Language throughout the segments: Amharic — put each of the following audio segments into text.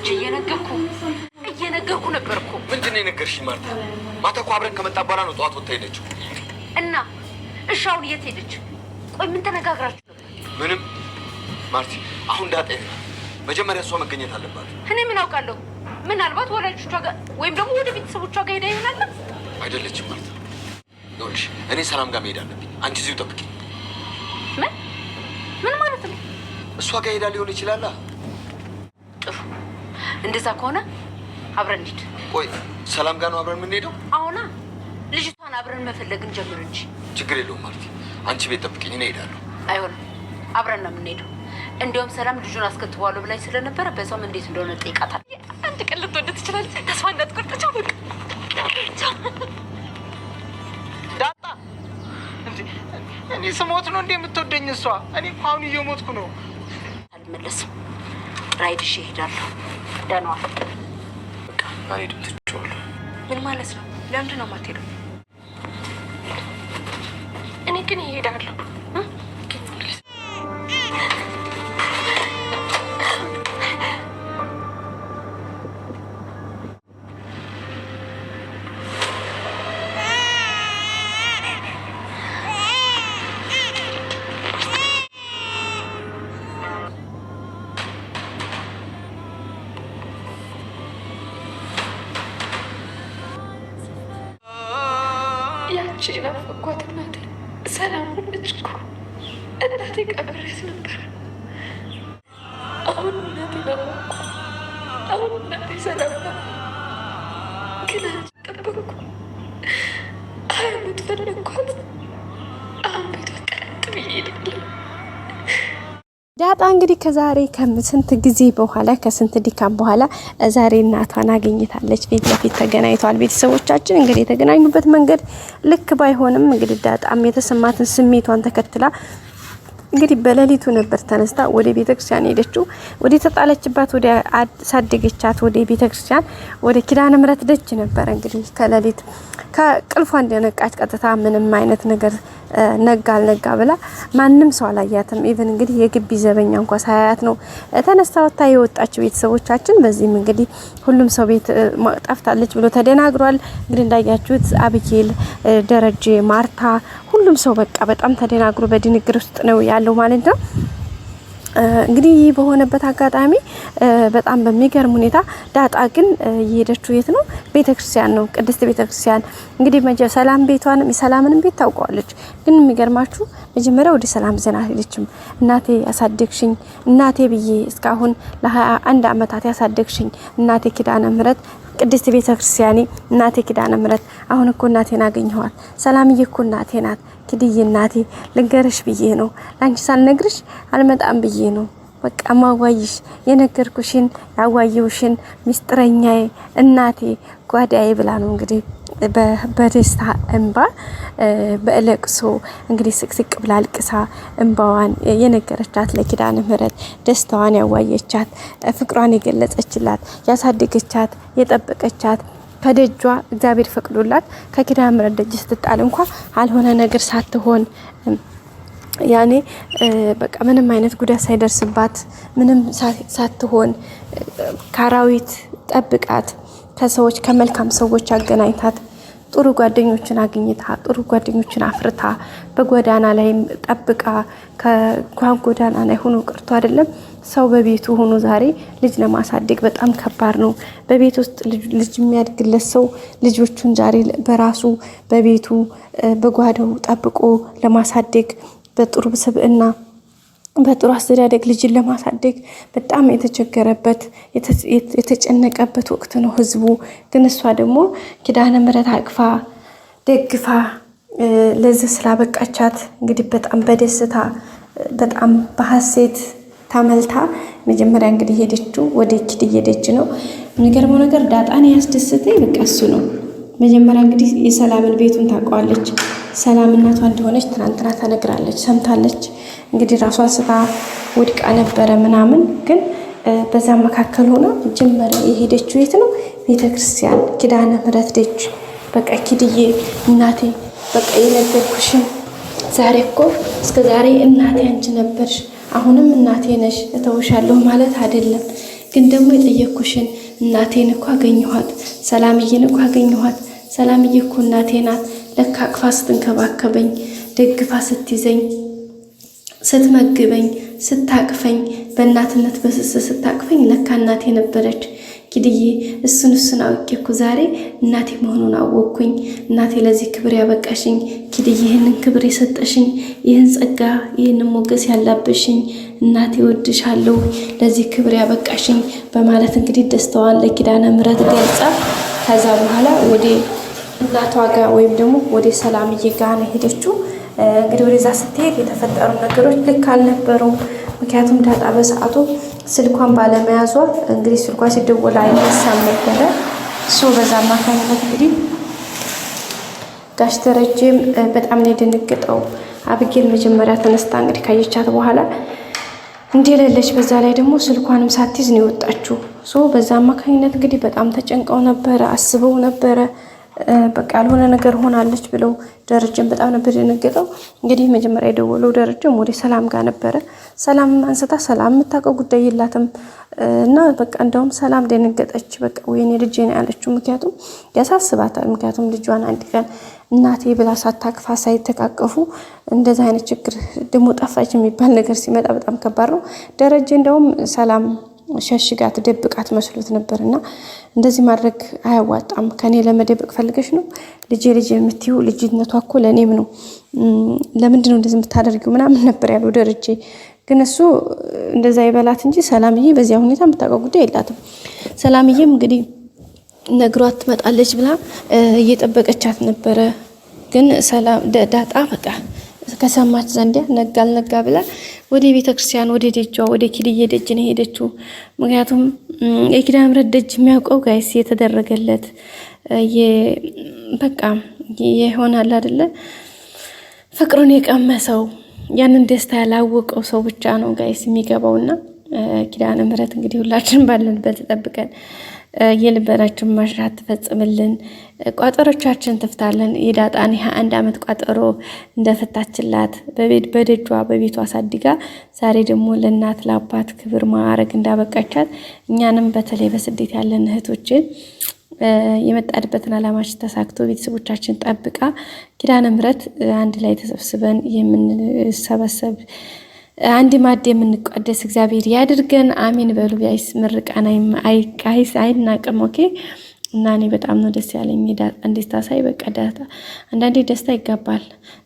መቼ እየነገርኩ ነበርኩ። ምንድነው የነገርሽኝ ማርታ? ማታ እኮ አብረን ከመጣ በኋላ ነው ጠዋት ወጥታ ሄደችው። እና እሺ አሁን የት ሄደች? ቆይ ምን ተነጋግራችሁ ነበር? ምንም ማርቲ፣ አሁን ዳጣ መጀመሪያ እሷ መገኘት አለባት። እኔ ምን አውቃለሁ? ምናልባት ወላጆቿ ጋር ወይም ደግሞ ወደ ቤተሰቦቿ ጋር ሄዳ ይሆናል። አይደለችም ማርታ። ይኸውልሽ እኔ ሰላም ጋር መሄድ አለብኝ። አንቺ እዚሁ ጠብቂ። ምን ማለት ነው? እሷ ጋር ሄዳ ሊሆን ይችላል። ጥሩ፣ እንደዛ ከሆነ አብረን እንሂድ። ቆይ ሰላም ጋር ነው አብረን የምንሄደው? አሁና ልጅቷን አብረን መፈለግን ጀምር እንጂ። ችግር የለውም ማርቲ፣ አንቺ ቤት ጠብቂኝ፣ እኔ እሄዳለሁ። አይሆንም፣ አብረን ነው የምንሄደው። እንዲያውም ሰላም ልጁን አስከትባለሁ ብላኝ ስለነበረ በዛም እንዴት እንደሆነ ጠይቃታለሁ። አንድ ቀን ልትወድ ትችላለች። ተስፋ እንዳትቆርጥ። ዳጣ እኔ ስሞት ነው እንዴ የምትወደኝ እሷ? እኔ አሁን እየሞትኩ ነው። አልመለስም። ራይድሽ እሄዳለሁ። ደህና ዋል። በቃ አልሄድም፣ ትቼዋለሁ። ምን ማለት ነው? ለምንድን ነው የማትሄደው? እኔ ግን እሄዳለሁ። ያቺ ናፈኳት እናቴ ሰላም ሆነች እኮ። እናቴ ቀብሬያት ነበር። አሁን እናቴ ናፈኳ። አሁን እናቴ ሰላም ናት። ግን አልጠበቅኩ። አያመት ፈለግኳት። አሁን ቤቷ ቀጥ ብዬ ሄዳለሁ። ዳጣ እንግዲህ ከዛሬ ከስንት ጊዜ በኋላ ከስንት ድካም በኋላ ዛሬ እናቷን አገኝታለች። ፊት ለፊት ተገናኝተዋል። ቤተሰቦቻችን እንግዲህ የተገናኙበት መንገድ ልክ ባይሆንም እንግዲህ ዳጣም የተሰማትን ስሜቷን ተከትላ እንግዲህ በሌሊቱ ነበር ተነስታ ወደ ቤተክርስቲያን ሄደችው። ወደ ተጣለችባት ወደ ሳደገቻት ወደ ቤተክርስቲያን ወደ ኪዳነ ምሕረት ደጅ ነበር እንግዲህ ከሌሊት ከቅልፏ እንደነቃች ቀጥታ ምንም አይነት ነገር ነጋ አልነጋ ብላ ማንም ሰው አላያትም። ኢቭን እንግዲህ የግቢ ዘበኛ እንኳን ሳያያት ነው ተነስታ ወጣ የወጣችው። ቤተሰቦቻችን በዚህም እንግዲህ ሁሉም ሰው ቤት ጠፍታለች ብሎ ተደናግሯል። እንግዲህ እንዳያችሁት አብጌል፣ ደረጀ፣ ማርታ ሁሉም ሰው በቃ በጣም ተደናግሮ በድንግር ውስጥ ነው ያለው ማለት ነው። እንግዲህ በሆነበት አጋጣሚ በጣም በሚገርም ሁኔታ ዳጣ ግን የሄደችው የት ነው? ቤተክርስቲያን ነው። ቅድስት ቤተክርስቲያን እንግዲህ ሰላም ቤቷንም ሰላምንም ቤት ታውቀዋለች። ግን የሚገርማችሁ መጀመሪያ ወደ ሰላም ዘና ሄደችም። እናቴ ያሳደግሽኝ እናቴ ብዬ እስካሁን ለ21 አመታት ያሳደግሽኝ እናቴ ኪዳነ ምሕረት ቅድስት ቤተክርስቲያኔ እናቴ ኪዳነ ምሕረት አሁን እኮ እናቴን አገኘኋት። ሰላምዬ እኮ እናቴ ናት። ኪድዬ እናቴ ልንገርሽ ብዬ ነው ላንቺ ሳልነግርሽ አልመጣም ብዬ ነው። በቃ ማዋይሽ የነገርኩሽን ያዋየውሽን ሚስጥረኛዬ እናቴ ጓዳዬ ብላ ነው እንግዲህ በደስታ እንባ በእለቅሶ እንግዲህ ስቅስቅ ብላ አልቅሳ እንባዋን የነገረቻት ለኪዳነ ምሕረት ደስታዋን ያዋየቻት ፍቅሯን የገለጸችላት ያሳደገቻት የጠበቀቻት ከደጇ እግዚአብሔር ፈቅዶላት ከኪዳነ ምሕረት ደጅ ስትጣል እንኳን አልሆነ ነገር ሳትሆን ያኔ በቃ ምንም አይነት ጉዳት ሳይደርስባት ምንም ሳትሆን ካራዊት ጠብቃት ከሰዎች ከመልካም ሰዎች አገናኝታት ጥሩ ጓደኞችን አግኝታ ጥሩ ጓደኞችን አፍርታ በጎዳና ላይ ጠብቃ ከጓን ጎዳና ላይ ሆኖ ቀርቶ አይደለም ሰው በቤቱ ሆኖ ዛሬ ልጅ ለማሳደግ በጣም ከባድ ነው። በቤት ውስጥ ልጅ የሚያድግለት ሰው ልጆቹን ዛሬ በራሱ በቤቱ በጓዳው ጠብቆ ለማሳደግ በጥሩ ስብዕና በጥሩ አስተዳደግ ልጅን ለማሳደግ በጣም የተቸገረበት የተጨነቀበት ወቅት ነው ህዝቡ። ግን እሷ ደግሞ ኪዳነ ምሕረት አቅፋ ደግፋ ለዚህ ስላበቃቻት እንግዲህ በጣም በደስታ በጣም በሐሴት ተመልታ መጀመሪያ እንግዲህ ሄደችው ወደ ኪድዬ ደጅ ነው። የሚገርመው ነገር ዳጣን ያስደስተኝ በቃ እሱ ነው። መጀመሪያ እንግዲህ የሰላምን ቤቱን ታውቀዋለች። ሰላም እናቷ እንደሆነች ትናንትና ተነግራለች ሰምታለች። እንግዲህ ራሷን ስታ ወድቃ ነበረ ምናምን ግን በዛ መካከል ሆና መጀመሪያ የሄደችው የት ነው? ቤተክርስቲያን ኪዳነ ምሕረት ደጅ። በቃ ኪድዬ እናቴ በቃ የነገርኩሽን ዛሬ እኮ እስከ ዛሬ እናቴ አንቺ ነበርሽ፣ አሁንም እናቴ ነሽ፣ እተውሻለሁ ማለት አይደለም ግን ደግሞ የጠየኩሽን እናቴን እኮ አገኘኋት፣ ሰላምዬን እኮ አገኘኋት። ሰላምዬ እኮ እናቴ ናት። ለካ አቅፋ ስትንከባከበኝ፣ ደግፋ ስትይዘኝ፣ ስትመግበኝ፣ ስታቅፈኝ፣ በእናትነት በስስ ስታቅፈኝ ለካ እናቴ ነበረች። ኪድዬ እሱን አውቄ እኮ ዛሬ እናቴ መሆኑን አወቅኩኝ። እናቴ ለዚህ ክብር ያበቃሽኝ ኪድዬ፣ ይህንን ክብር የሰጠሽኝ፣ ይህን ጸጋ፣ ይህንን ሞገስ ያላበሽኝ እናቴ ወድሻለሁ፣ ለዚህ ክብር ያበቃሽኝ በማለት እንግዲህ ደስታዋን ለኪዳነ ምሕረት ገልጻ ከዛ በኋላ ወደ እናቷ ጋር ወይም ደግሞ ወደ ሰላምዬ ጋር ነው ሄደችው። እንግዲህ ወደዛ ስትሄድ የተፈጠሩ ነገሮች ልክ አልነበሩም። ምክንያቱም ዳጣ በሰዓቱ ስልኳን ባለመያዟ እንግዲህ ስልኳ ሲደወል አይነሳም ነበረ። በዛ አማካኝነት እንግዲህ ጋሽ ደረጀም በጣም ነው የደነገጠው። አብጌል መጀመሪያ ተነስታ እንግዲህ ካየቻት በኋላ እንደሌለች፣ በዛ ላይ ደግሞ ስልኳንም ሳትይዝ ነው የወጣችው። በዛ አማካኝነት እንግዲህ በጣም ተጨንቀው ነበረ፣ አስበው ነበረ። በቃ ያልሆነ ነገር ሆናለች ብለው ደረጀም በጣም ነበር የደነገጠው። እንግዲህ መጀመሪያ የደወለው ደረጀም ወደ ሰላም ጋር ነበረ። ሰላም አንስታ ሰላም የምታውቀው ጉዳይ የላትም እና በቃ እንደውም ሰላም ደነገጠች። በቃ ወይኔ ልጄ ነው ያለችው። ምክንያቱም ያሳስባታል። ምክንያቱም ልጇን አንድ ቀን እናቴ ብላ ሳታቅፋ ሳይተቃቀፉ እንደዛ አይነት ችግር ደግሞ ጠፋች የሚባል ነገር ሲመጣ በጣም ከባድ ነው። ደረጀ እንደውም ሰላም ሸሽጋት ደብቃት መስሎት ነበርና እንደዚህ ማድረግ አያዋጣም። ከኔ ለመደበቅ ፈልገሽ ነው ልጄ የምትይው? ልጅነቷ እኮ ለኔም ነው። ለምንድን ነው እንደዚህ የምታደርጊው? ምናምን ነበር ያለው ደረጀ። ግን እሱ እንደዛ ይበላት እንጂ ሰላምዬ በዚያ ሁኔታ የምታውቀው ጉዳይ የላትም። ሰላምዬም እንግዲህ ነግሯት ትመጣለች ብላ እየጠበቀቻት ነበረ። ግን ሰላም ዳጣ በቃ ከሰማች ዘንዲያ ነጋ አልነጋ ብላ ወደ ቤተ ክርስቲያን ወደ ደጇ ወደ ኪድዬ ደጅ ነው ሄደችው። ምክንያቱም የኪዳነ ምሕረት ደጅ የሚያውቀው ጋይስ የተደረገለት በቃ ይሆናል አይደለ? ፍቅሩን የቀመሰው ያንን ደስታ ያላወቀው ሰው ብቻ ነው ጋይስ የሚገባውና ኪዳነ ምሕረት እንግዲህ ሁላችን ባለንበት ተጠብቀን የልበናችን ማሽራት ትፈጽምልን፣ ቋጠሮቻችን ትፍታለን። የዳጣን 21 ዓመት ቋጠሮ እንደፈታችላት በደጇ በቤቷ አሳድጋ ዛሬ ደግሞ ለእናት ለአባት ክብር ማዕረግ እንዳበቃቻት እኛንም በተለይ በስደት ያለን እህቶችን የመጣድበትን ዓላማችን ተሳክቶ ቤተሰቦቻችን ጠብቃ ኪዳነ ምሕረት አንድ ላይ ተሰብስበን የምንሰበሰብ አንድ ማድ የምንቋደስ እግዚአብሔር ያድርገን። አሚን በሉ ጋይስ። ምርቃና አይናቅም። ኦኬ። እና እኔ በጣም ነው ደስ ያለኝ ዳጣ ደስታ ሳይ። በቃ ዳጣ አንዳንዴ ደስታ ይገባል።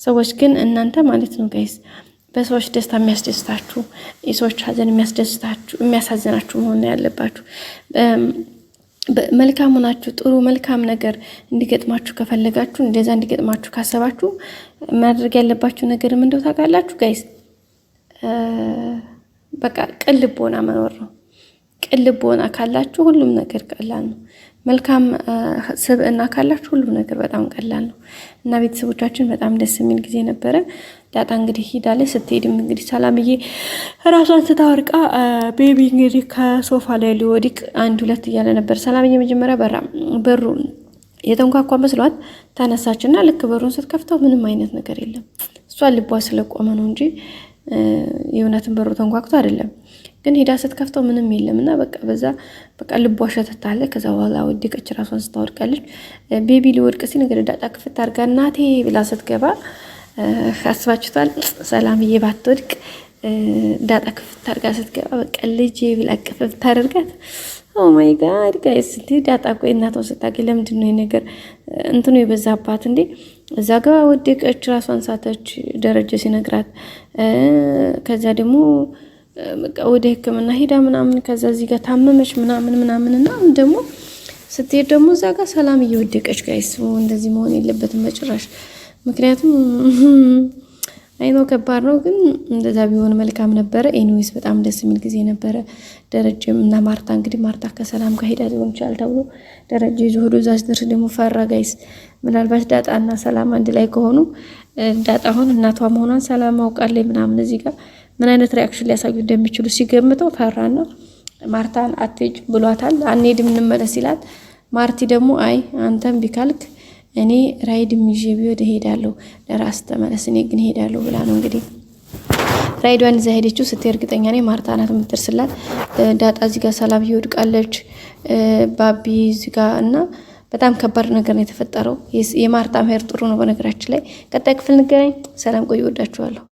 ሰዎች ግን እናንተ ማለት ነው ጋይስ በሰዎች ደስታ የሚያስደስታችሁ፣ የሰዎች ሀዘን የሚያስደስታችሁ የሚያሳዝናችሁ መሆን ያለባችሁ። መልካም ሆናችሁ ጥሩ መልካም ነገር እንዲገጥማችሁ ከፈለጋችሁ፣ እንደዛ እንዲገጥማችሁ ካሰባችሁ ማድረግ ያለባችሁ ነገር ምን እንደው ታውቃላችሁ ጋይስ? በቃ ቅን ልቦና መኖር ነው። ቅን ልቦና ካላችሁ ሁሉም ነገር ቀላል ነው። መልካም ስብዕና ካላችሁ ሁሉም ነገር በጣም ቀላል ነው እና ቤተሰቦቻችን በጣም ደስ የሚል ጊዜ ነበረ። ዳጣ እንግዲህ ሂዳለች። ስትሄድም እንግዲህ ሰላምዬ ራሷን ስታወርቃ ቤቢ እንግዲህ ከሶፋ ላይ ሊወድቅ አንድ ሁለት እያለ ነበር። ሰላምዬ መጀመሪያ በሩ የተንኳኳ መስሏት ተነሳችና ልክ በሩን ስትከፍተው ምንም አይነት ነገር የለም። እሷ ልቧ ስለቆመ ነው እንጂ የእውነትን በሩ ተንኳክቶ አይደለም። ግን ሄዳ ስትከፍተው ምንም የለም እና በቃ በዛ በቃ ልቧ ሸተታለ። ከዛ በኋላ ወደቀች፣ ራሷን ስታወድቃለች። ቤቢ ሊወድቅ ሲል እንግዲህ ዳጣ ክፍት አድርጋ እናቴ ብላ ስትገባ አስባችሁታል? ሰላምዬ ባትወድቅ ዳጣ ክፍት አድርጋ ስትገባ በቃ ልጄ ብላ ክፍት ታደርጋት። ኦ ማይ ጋድ ጋይስ! ዳጣ ቆይ እናቷን ስታገኝ ለምንድን ነው ነገር እንትኑ የበዛባት እንዴ? እዛ ጋር ወደቀች፣ ራሷን ሳተች ደረጀ ሲነግራት። ከዛ ደግሞ በቃ ወደ ሕክምና ሄዳ ምናምን ከዛ እዚህ ጋር ታመመች ምናምን እና ደግሞ ስትሄድ ደግሞ እዛ ጋር ሰላም እየወደቀች ጋይስ። እንደዚህ መሆን የለበትም በጭራሽ። ምክንያቱም አይኖ ከባድ ነው፣ ግን እንደዛ ቢሆን መልካም ነበረ። ኤኒዌይስ በጣም ደስ የሚል ጊዜ ነበረ። ደረጀም እና ማርታ እንግዲህ ማርታ ከሰላም ጋር ሄዳ ሊሆን ይችላል ተብሎ ደረጀ ይዞ ሄዶ እዛ ሲደርስ ደግሞ ፈራ ጋይስ። ምናልባት ዳጣና ሰላም አንድ ላይ ከሆኑ ዳጣ አሁን እናቷ መሆኗን ሰላም አውቃለች ምናምን እዚህ ጋር ምን አይነት ሪአክሽን ሊያሳዩ እንደሚችሉ ሲገምተው ፈራና ማርታን አትሄጂ ብሏታል። አንሄድም እንመለስ ይላል። ማርቲ ደግሞ አይ አንተም ቢካልክ እኔ ራይድ ይዤ ቢወደ ሄዳለሁ፣ ለራስ ተመለስ፣ እኔ ግን ሄዳለሁ ብላ ነው እንግዲህ ራይዷን እዛ ሄደችው ስትይ እርግጠኛ ነኝ ማርታ ናት የምትደርስላት። ዳጣ እዚህ ጋር ሰላም ይወድቃለች፣ ባቢ እዚህ ጋር እና በጣም ከባድ ነገር ነው የተፈጠረው። የማርታ መሄድ ጥሩ ነው። በነገራችን ላይ ቀጣይ ክፍል እንገናኝ። ሰላም ቆዩ። ወዳችኋለሁ።